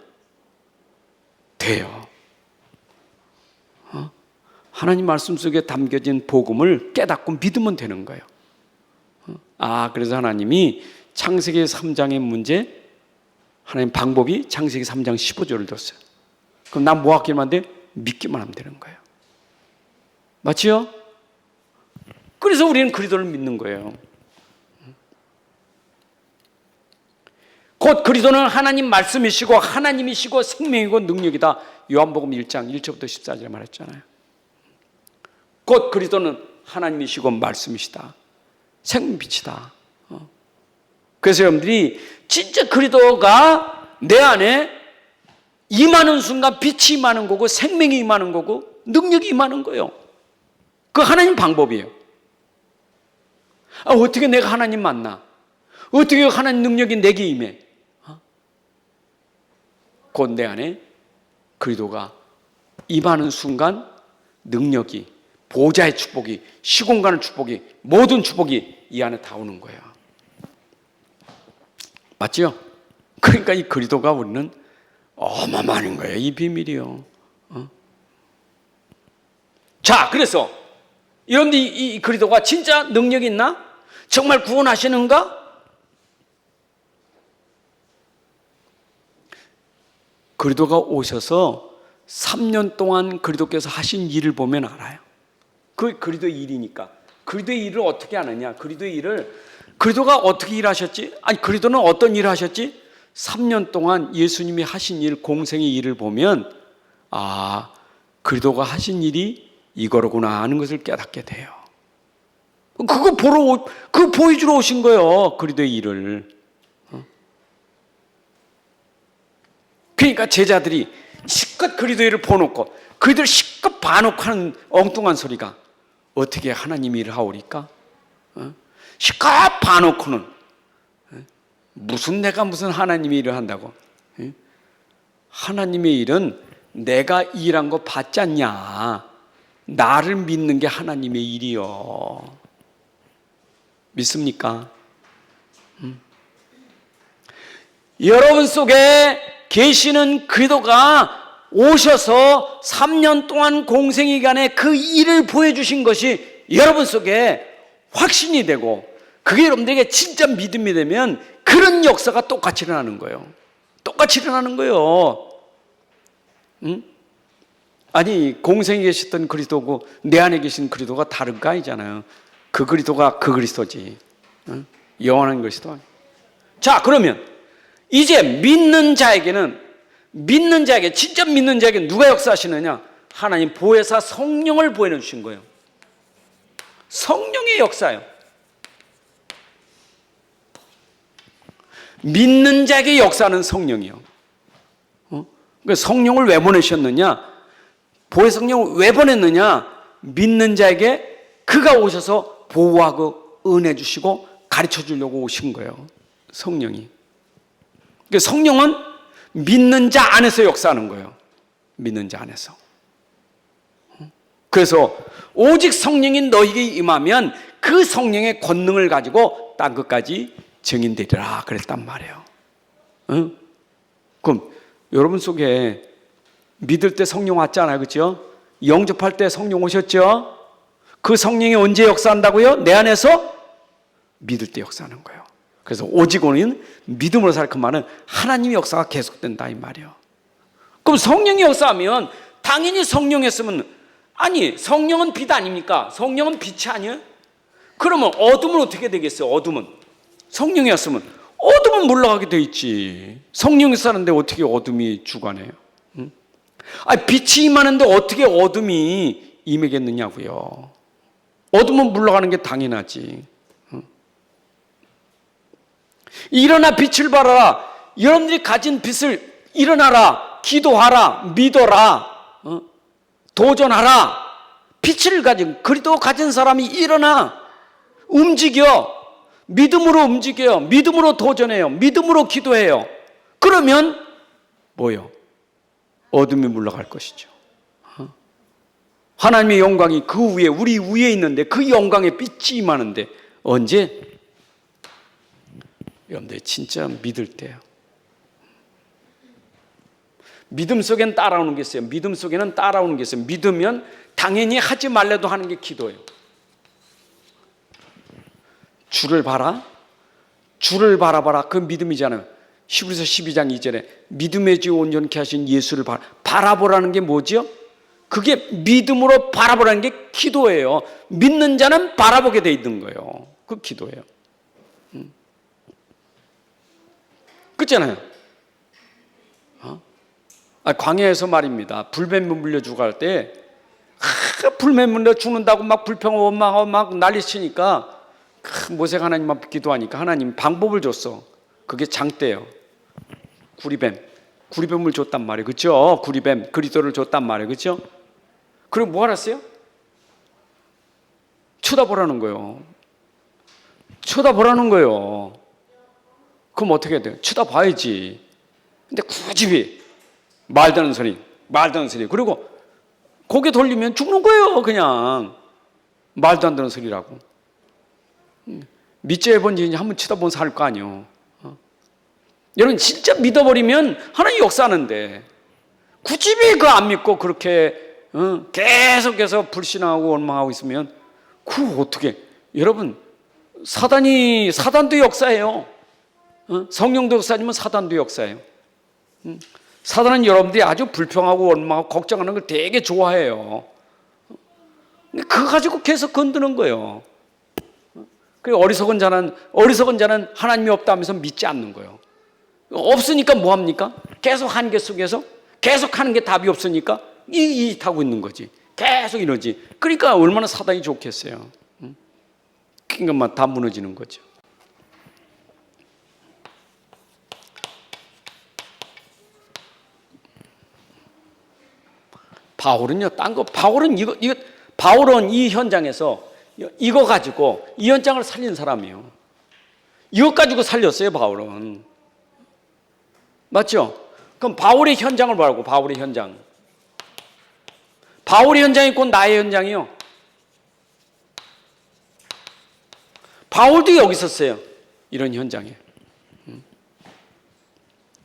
돼요. 하나님 말씀 속에 담겨진 복음을 깨닫고 믿으면 되는 거예요. 그래서 하나님이 창세기 3장의 문제, 하나님 방법이 창세기 3장 15절을 뒀어요. 그럼 난 뭐 하기만 돼? 믿기만 하면 되는 거예요. 맞지요? 그래서 우리는 그리스도를 믿는 거예요. 곧 그리스도는 하나님 말씀이시고 하나님이시고 생명이고 능력이다. 요한복음 1장 1절부터 14절에 말했잖아요. 곧 그리스도는 하나님이시고 말씀이시다. 생명빛이다. 그래서 여러분들이 진짜 그리스도가 내 안에 임하는 순간 빛이 임하는 거고 생명이 임하는 거고 능력이 임하는 거예요. 그 하나님 방법이에요. 어떻게 내가 하나님 만나? 어떻게 하나님 능력이 내게 임해? 곧 내 안에 그리스도가 임하는 순간 능력이, 보좌의 축복이, 시공간의 축복이, 모든 축복이 이 안에 다 오는 거예요. 맞죠? 그러니까 이 그리스도가 우리는 어마어마한 거예요. 이 비밀이요. 자, 그래서 여러분들 이 그리스도가 진짜 능력이 있나? 정말 구원하시는가? 그리스도가 오셔서 3년 동안 그리스도께서 하신 일을 보면 알아요. 그 그리스도의 일이니까. 그리스도의 일을 어떻게 하느냐? 그리스도의 일을 그리스도가 어떻게 일하셨지? 아니, 그리스도는 어떤 일을 하셨지? 3년 동안 예수님이 하신 일, 공생의 일을 보면 그리스도가 하신 일이 이거로구나 하는 것을 깨닫게 돼요. 그거 보여주러 오신 거예요. 그리스도의 일을. 그러니까 제자들이 실컷 그리스도의 일을 보놓고 그리스도를 실컷 봐놓고 하는 엉뚱한 소리가 어떻게 하나님 일을 하오리까? 실컷 봐놓고는 내가 무슨 하나님의 일을 한다고? 하나님의 일은 내가 일한 거 봤지 않냐? 나를 믿는 게 하나님의 일이요. 믿습니까? 여러분 속에 계시는 그리스도가 오셔서 3년 동안 공생기간에 그 일을 보여주신 것이 여러분 속에 확신이 되고 그게 여러분들에게 진짜 믿음이 되면 그런 역사가 똑같이 일어나는 거예요. 똑같이 일어나는 거예요. 아니, 공생에 계셨던 그리스도고 내 안에 계신 그리스도가 다른 거 아니잖아요. 그 그리스도가 그 그리스도지. 영원한 그리스도. 자, 그러면 이제 믿는 자에게 진짜 믿는 자에게 누가 역사하시느냐? 하나님 보혜사 성령을 보여주신 거예요. 성령의 역사예요. 믿는 자에게 역사하는 성령이요. 그러니까 성령을 왜 보내셨느냐? 보혜 성령을 왜 보냈느냐? 믿는 자에게 그가 오셔서 보호하고 은혜 주시고 가르쳐 주려고 오신 거예요. 성령이. 그러니까 성령은 믿는 자 안에서 역사하는 거예요. 믿는 자 안에서. 그래서 오직 성령이 너에게 임하면 그 성령의 권능을 가지고 땅 끝까지 증인되리라 그랬단 말이에요. 그럼 여러분 속에 믿을 때 성령 왔잖아요. 그렇죠? 영접할 때 성령 오셨죠? 그 성령이 언제 역사한다고요? 내 안에서 믿을 때 역사하는 거예요. 그래서 오직오는 믿음으로 살 그 말은 하나님의 역사가 계속된다 이 말이에요. 그럼 성령이 역사하면 당연히 성령이었으면 아니 성령은 빛 아닙니까? 성령은 빛이 아니에요? 그러면 어둠은 어떻게 되겠어요? 어둠은 성령이었으면 어둠은 물러가게 돼 있지. 성령이 사는데 어떻게 어둠이 주관해요? 아니 빛이 임하는데 어떻게 어둠이 임하겠느냐고요. 어둠은 물러가는 게 당연하지. 일어나 빛을 발하라. 여러분들이 가진 빛을 일어나라, 기도하라, 믿어라, 도전하라. 빛을 가진, 그리스도 가진 사람이 일어나, 움직여, 믿음으로 움직여요. 믿음으로 도전해요. 믿음으로 기도해요. 그러면 뭐요? 어둠이 물러갈 것이죠. 하나님의 영광이 그 위에, 우리 위에 있는데 그 영광의 빛이 임하는데 언제? 여러분들 진짜 믿을 때요. 믿음 속엔 따라오는 게 있어요. 믿음 속에는 따라오는 게 있어요. 믿으면 당연히 하지 말래도 하는 게 기도예요. 주를 봐라. 주를 바라봐라. 그 믿음이잖아요. 히브리서 12장 2절에 믿음의 주 온전케 하신 예수를 바라보라는 게 뭐죠? 그게 믿음으로 바라보라는 게 기도예요. 믿는 자는 바라보게 돼 있는 거예요. 그 기도예요. 그렇잖아요. 광야에서 말입니다. 불뱀 물려 죽을 때 불뱀 물려 죽는다고 막 불평하고 원망하고 막 난리치니까 모세가 하나님 앞에 기도하니까 하나님 방법을 줬어. 그게 장대예요. 구리뱀을 줬단 말이에요. 그렇죠? 구리뱀, 그리스도를 줬단 말이에요. 그렇죠? 그리고 뭐 알았어요? 쳐다보라는 거예요. 쳐다보라는 거예요. 그럼 어떻게 해야 돼요? 쳐다봐야지. 근데 굳이 말도 안 되는 소리. 그리고 고개 돌리면 죽는 거예요. 그냥 말도 안 되는 소리라고. 믿지 해본지 한번 쳐다본 살 거 아니에요. 여러분 진짜 믿어버리면 하나님 역사하는데 굳이 그거 안 믿고 그렇게 계속해서 불신하고 원망하고 있으면 그거 어떻게? 여러분 사단도 역사해요. 성령도 역사지만 사단도 역사해요. 사단은 여러분들이 아주 불평하고 원망하고 걱정하는 걸 되게 좋아해요. 그거 가지고 계속 건드는 거예요. 그리고 어리석은 자는 하나님이 없다 하면서 믿지 않는 거예요. 없으니까 뭐합니까? 계속 한계 속에서 계속 하는 게 답이 없으니까 이 타고 있는 거지. 계속 이러지. 그러니까 얼마나 사단이 좋겠어요. 그러니까 다 무너지는 거죠. 바울은요, 바울은 이 현장에서 이거 가지고 이 현장을 살린 사람이에요. 이것 가지고 살렸어요, 바울은. 맞죠? 그럼 바울의 현장을 보라고, 바울의 현장. 바울의 현장이 곧 나의 현장이요. 바울도 여기 있었어요. 이런 현장에.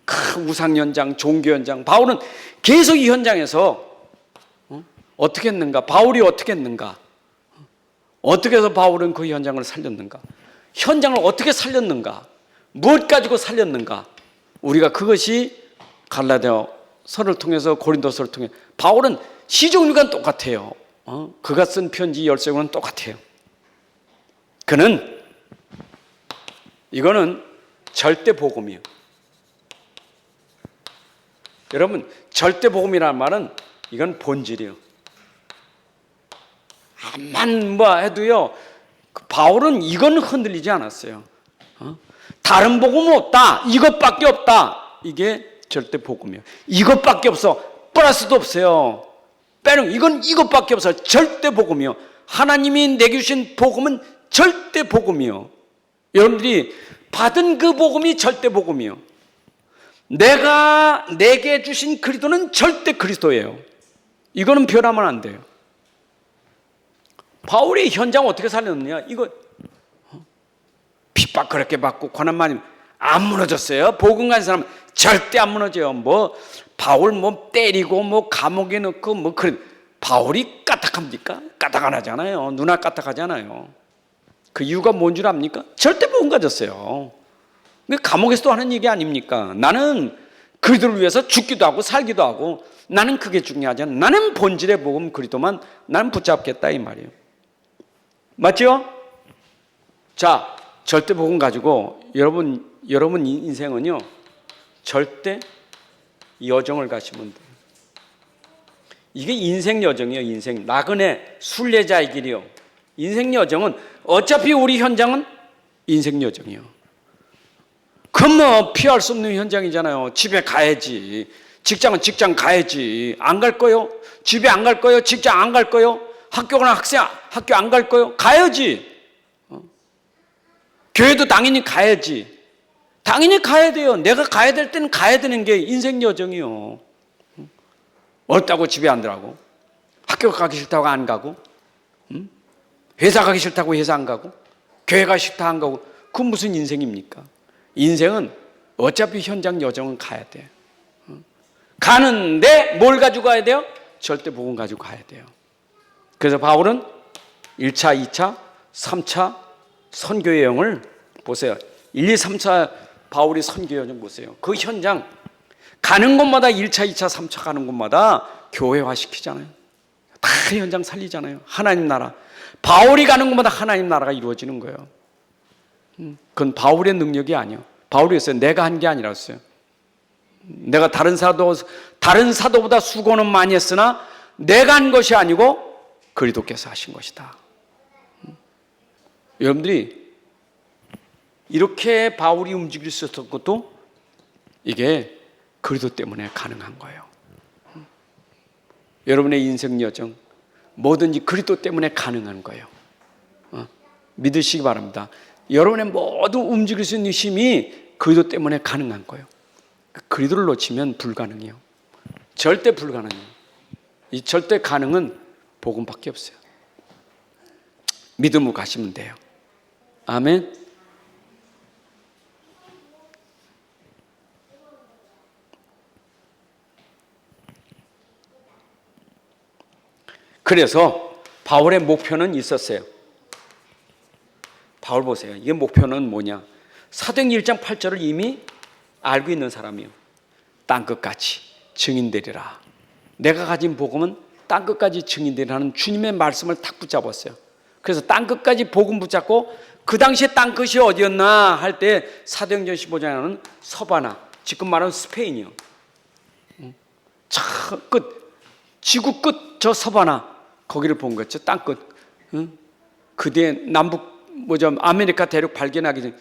큰 우상 현장, 종교 현장. 바울은 계속 이 현장에서 어떻게 했는가? 바울이 어떻게 했는가? 어떻게 해서 바울은 그 현장을 살렸는가? 현장을 어떻게 살렸는가? 무엇 가지고 살렸는가? 우리가 그것이 갈라디아서를 통해서 고린도서를 통해 바울은 시종류가 똑같아요. 그가 쓴 편지 13권은 똑같아요. 그는 이거는 절대 복음이에요. 여러분 절대 복음이라는 말은 이건 본질이에요. 암만 뭐 해도요, 바울은 이건 흔들리지 않았어요. 다른 복음은 없다. 이것밖에 없다. 이게 절대 복음이에요. 이것밖에 없어. 플러스도 없어요. 빼는 이건 이것밖에 없어요. 절대 복음이요. 하나님이 내게 주신 복음은 절대 복음이요. 여러분들이 받은 그 복음이 절대 복음이요. 내가 내게 주신 그리스도는 절대 그리스도예요. 이거는 변하면 안 돼요. 바울이 현장 어떻게 살렸느냐? 이거 핍박 그렇게 받고 고난 많이 안 무너졌어요. 복음 가진 사람은 절대 안 무너져요. 뭐 바울 뭐 때리고 뭐 감옥에 넣고 뭐 그런 바울이 까딱합니까? 까딱 안 하잖아요. 누나 까딱하잖아요. 그 이유가 뭔 줄 압니까? 절대 복음 가졌어요. 감옥에서도 하는 얘기 아닙니까? 나는 그리스도를 위해서 죽기도 하고 살기도 하고 나는 그게 중요하지 않아. 나는 본질의 복음 그리스도만 나는 붙잡겠다 이 말이에요. 맞죠? 자, 절대 복음 가지고 여러분 인생은요 절대 여정을 가시면 돼요. 이게 인생 여정이에요. 인생 나그네 순례자의 길이요. 인생 여정은 어차피 우리 현장은 인생 여정이에요. 그건 뭐 피할 수 없는 현장이잖아요. 집에 가야지. 직장은 직장 가야지. 안 갈 거요? 집에 안 갈 거요? 직장 안 갈 거요? 학교나 학교 안 갈 거요? 가야지. 교회도 당연히 가야지. 당연히 가야 돼요. 내가 가야 될 때는 가야 되는 게 인생 여정이요. 어렵다고 집에 안 들어가고, 학교 가기 싫다고 안 가고, 회사 가기 싫다고 회사 안 가고, 교회 가기 싫다 안 가고, 그건 무슨 인생입니까? 인생은 어차피 현장 여정은 가야 돼. 가는데 뭘 가지고 가야 돼요? 절대 복음 가지고 가야 돼요. 그래서 바울은 1차, 2차, 3차 선교 여행을 보세요. 1, 2, 3차 바울이 선교 여행 보세요. 그 현장 가는 곳마다 1차, 2차, 3차 가는 곳마다 교회화 시키잖아요. 다 현장 살리잖아요. 하나님 나라. 바울이 가는 곳마다 하나님 나라가 이루어지는 거예요. 그건 바울의 능력이 아니에요. 바울이 했어요. 내가 한 게 아니라서요. 내가 다른 사도보다 수고는 많이 했으나 내가 한 것이 아니고 그리스도께서 하신 것이다. 여러분들이 이렇게 바울이 움직일 수 있었던 것도 이게 그리스도 때문에 가능한 거예요. 여러분의 인생 여정 뭐든지 그리스도 때문에 가능한 거예요. 믿으시기 바랍니다. 여러분의 모두 움직일 수 있는 힘이 그리스도 때문에 가능한 거예요. 그리스도를 놓치면 불가능해요. 절대 불가능해요. 이 절대 가능은 복음밖에 없어요. 믿음으로 가시면 돼요. 아멘. 그래서 바울의 목표는 있었어요. 바울 보세요. 이게 목표는 뭐냐? 사도행전 1장 8절을 이미 알고 있는 사람이요. 땅끝까지 증인되리라. 내가 가진 복음은 땅끝까지 증인되리라는 주님의 말씀을 탁 붙잡았어요. 그래서 땅끝까지 복음 붙잡고 그 당시에 땅끝이 어디였나 할 때 사도행전 15장에는 서바나, 지금 말하는 스페인이요. 저 끝, 지구 끝 저 서바나 거기를 본 거죠. 땅끝. 그 뒤에 남북 아메리카 대륙 발견하기 전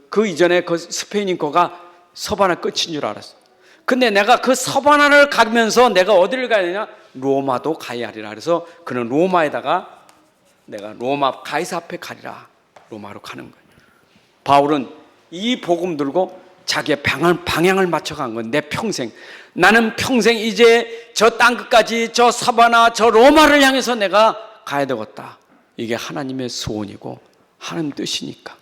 그 이전에 그 스페인인 거가 서바나 끝인 줄 알았어. 근데 내가 그 서바나를 가면서 내가 어디를 가야 되냐? 로마도 가야 하리라. 그래서 그는 로마에다가 내가 로마 가이사 앞에 가리라. 로마로 가는 거예요. 바울은 이 복음 들고 자기의 방향을 맞춰간 건 내 평생. 나는 평생 이제 저 땅끝까지 저 서바나 저 로마를 향해서 내가 가야 되겠다. 이게 하나님의 소원이고 하나님 뜻이니까.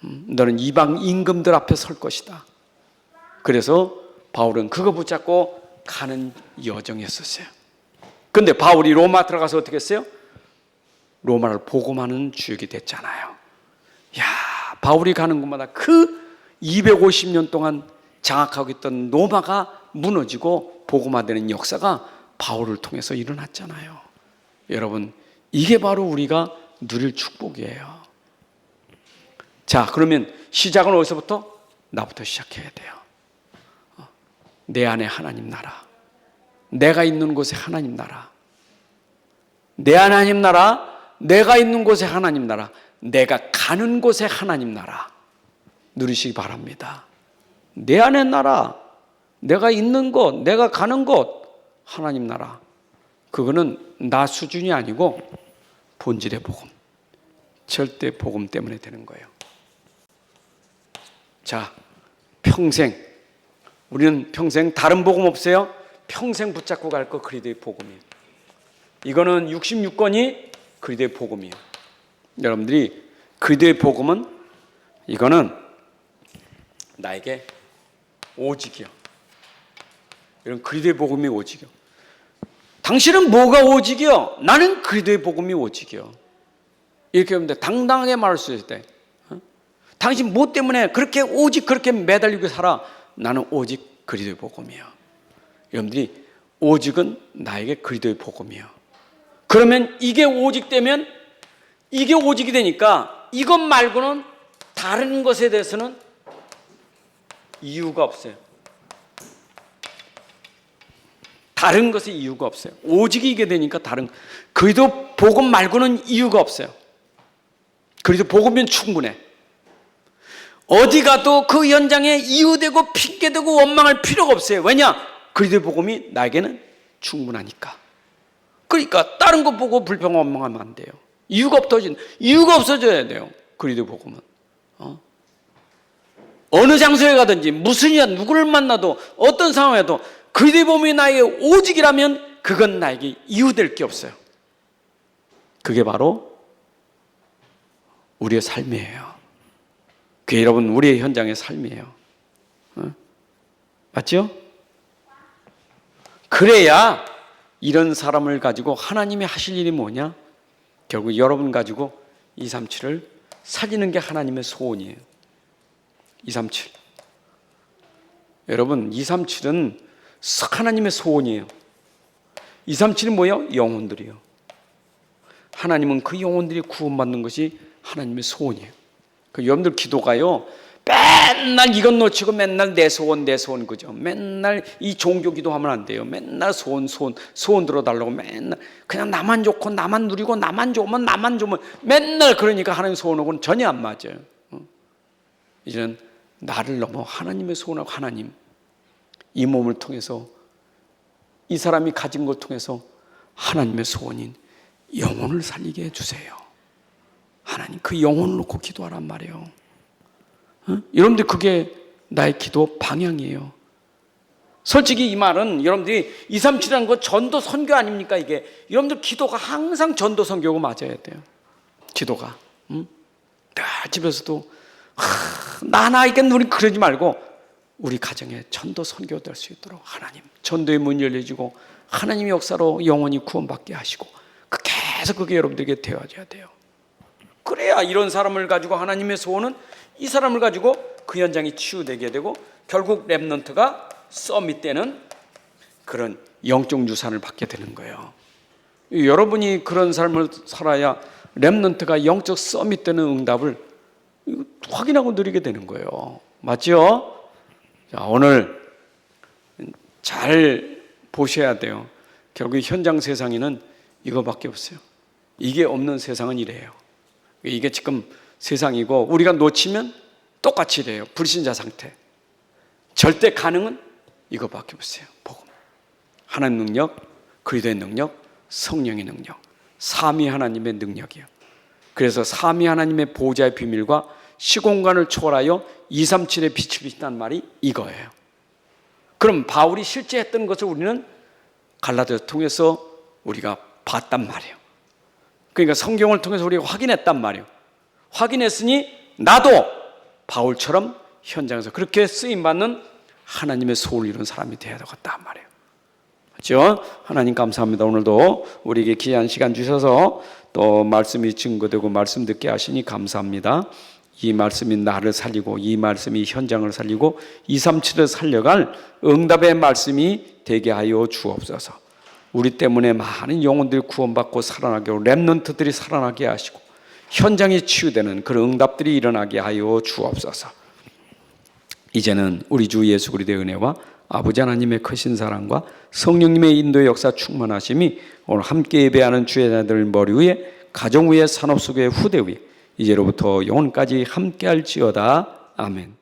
너는 이방 임금들 앞에 설 것이다. 그래서 바울은 그거 붙잡고 가는 여정이었어요. 근데 바울이 로마 들어가서 어떻게 했어요? 로마를 복음하는 주역이 됐잖아요. 야, 바울이 가는 곳마다 그 250년 동안 장악하고 있던 로마가 무너지고 복음화되는 역사가 바울을 통해서 일어났잖아요. 여러분, 이게 바로 우리가 누릴 축복이에요. 자, 그러면 시작은 어디서부터? 나부터 시작해야 돼요. 내 안에 하나님 나라, 내가 있는 곳에 하나님 나라, 내 안에 하나님 나라, 내가 있는 곳에 하나님 나라, 내가 가는 곳에 하나님 나라 누리시기 바랍니다. 내 안에 나라, 내가 있는 곳, 내가 가는 곳 하나님 나라. 그거는 나 수준이 아니고 본질의 복음, 절대 복음 때문에 되는 거예요. 자, 평생 우리는 평생 다른 복음 없어요? 평생 붙잡고 갈 거 그리스도의 복음이에요. 이거는 66권이 그리스도의 복음이에요. 여러분들이 그리스도의 복음은 이거는 나에게 오직이요. 이런 그리스도의 복음이 오직이요. 당신은 뭐가 오직이요? 나는 그리스도의 복음이 오직이요. 이렇게 하면 돼. 당당하게 말할 수 있을 때. 당신 뭐 때문에 그렇게 오직 그렇게 매달리고 살아? 나는 오직 그리스도의 복음이요. 여러분들이 오직은 나에게 그리스도의 복음이요. 그러면 이게 오직되면 이게 오직이 되니까 이것 말고는 다른 것에 대해서는 이유가 없어요. 다른 것에 이유가 없어요. 오직이 이게 되니까 다른 그리스도 복음 말고는 이유가 없어요. 그리스도 복음이면 충분해. 어디 가도 그 현장에 이유되고 핑계대고 원망할 필요가 없어요. 왜냐? 그리스도의 복음이 나에게는 충분하니까. 그러니까 다른 거 보고 불평 원망하면 안 돼요. 이유가 없어져야 돼요. 그리스도의 복음은. 어느 장소에 가든지 무슨 일, 누구를 만나도 어떤 상황에도 그리스도의 복음이 나에게 오직이라면 그건 나에게 이유될 게 없어요. 그게 바로 우리의 삶이에요. 그게 여러분 우리의 현장의 삶이에요. 맞죠? 그래야 이런 사람을 가지고 하나님이 하실 일이 뭐냐? 결국 여러분 가지고 237을 살리는 게 하나님의 소원이에요. 237. 여러분 237은 하나님의 소원이에요. 237은 뭐예요? 영혼들이요. 하나님은 그 영혼들이 구원받는 것이 하나님의 소원이에요. 그 여러분들 기도가요, 맨날 이것 놓치고 맨날 내 소원 그죠? 맨날 이 종교 기도하면 안 돼요. 맨날 소원 들어달라고 맨날 그냥 나만 좋고 나만 누리고 나만 좋으면 맨날 그러니까 하나님 소원하고는 전혀 안 맞아요. 이제는 나를 넘어 하나님의 소원하고 하나님, 이 몸을 통해서 이 사람이 가진 걸 통해서 하나님의 소원인 영혼을 살리게 해주세요. 하나님 그 영혼을 놓고 기도하란 말이에요. 여러분들 그게 나의 기도 방향이에요. 솔직히 이 말은 여러분들이 237이라는 거 전도 선교 아닙니까? 이게 여러분들 기도가 항상 전도 선교가 맞아야 돼요. 기도가 집에서도 나에게 우리 그러지 말고 우리 가정에 전도 선교 될 수 있도록 하나님 전도의 문이 열려지고 하나님의 역사로 영혼이 구원받게 하시고 계속 그게 여러분들에게 되어져야 돼요. 그래야 이런 사람을 가지고 하나님의 소원은 이 사람을 가지고 그 현장이 치유되게 되고 결국 렘넌트가 서밋 때는 그런 영적 유산을 받게 되는 거예요. 여러분이 그런 삶을 살아야 렘넌트가 영적 서밋 되는 응답을 확인하고 누리게 되는 거예요. 맞죠? 자, 오늘 잘 보셔야 돼요. 결국 현장 세상에는 이거밖에 없어요. 이게 없는 세상은 이래요. 이게 지금 세상이고 우리가 놓치면 똑같이 이래요. 불신자 상태. 절대 가능은 이거밖에 없어요. 복음. 하나님 능력, 그리스도의 능력, 성령의 능력, 삼위 하나님의 능력이에요. 그래서 삼위 하나님의 보호자의 비밀과 시공간을 초월하여 237의 빛을 비친다는 말이 이거예요. 그럼 바울이 실제 했던 것을 우리는 갈라디아서 통해서 우리가 봤단 말이에요. 그러니까 성경을 통해서 우리가 확인했단 말이에요. 확인했으니 나도 바울처럼 현장에서 그렇게 쓰임받는 하나님의 소원을 이룬 사람이 되어야 되겠단 말이에요. 그렇죠? 하나님 감사합니다. 오늘도 우리에게 귀한 시간 주셔서 또 말씀이 증거되고 말씀 듣게 하시니 감사합니다. 이 말씀이 나를 살리고 이 말씀이 현장을 살리고 237을 살려갈 응답의 말씀이 되게 하여 주옵소서. 우리 때문에 많은 영혼들이 구원받고 살아나게 하고 렘넌트들이 살아나게 하시고 현장이 치유되는 그런 응답들이 일어나게 하여 주옵소서. 이제는 우리 주 예수 그리스도의 은혜와 아버지 하나님의 크신 사랑과 성령님의 인도의 역사 충만하심이 오늘 함께 예배하는 주의 자들 머리 위에 가정 위에 산업 속의 후대 위에 이제로부터 영원까지 함께할지어다. 아멘.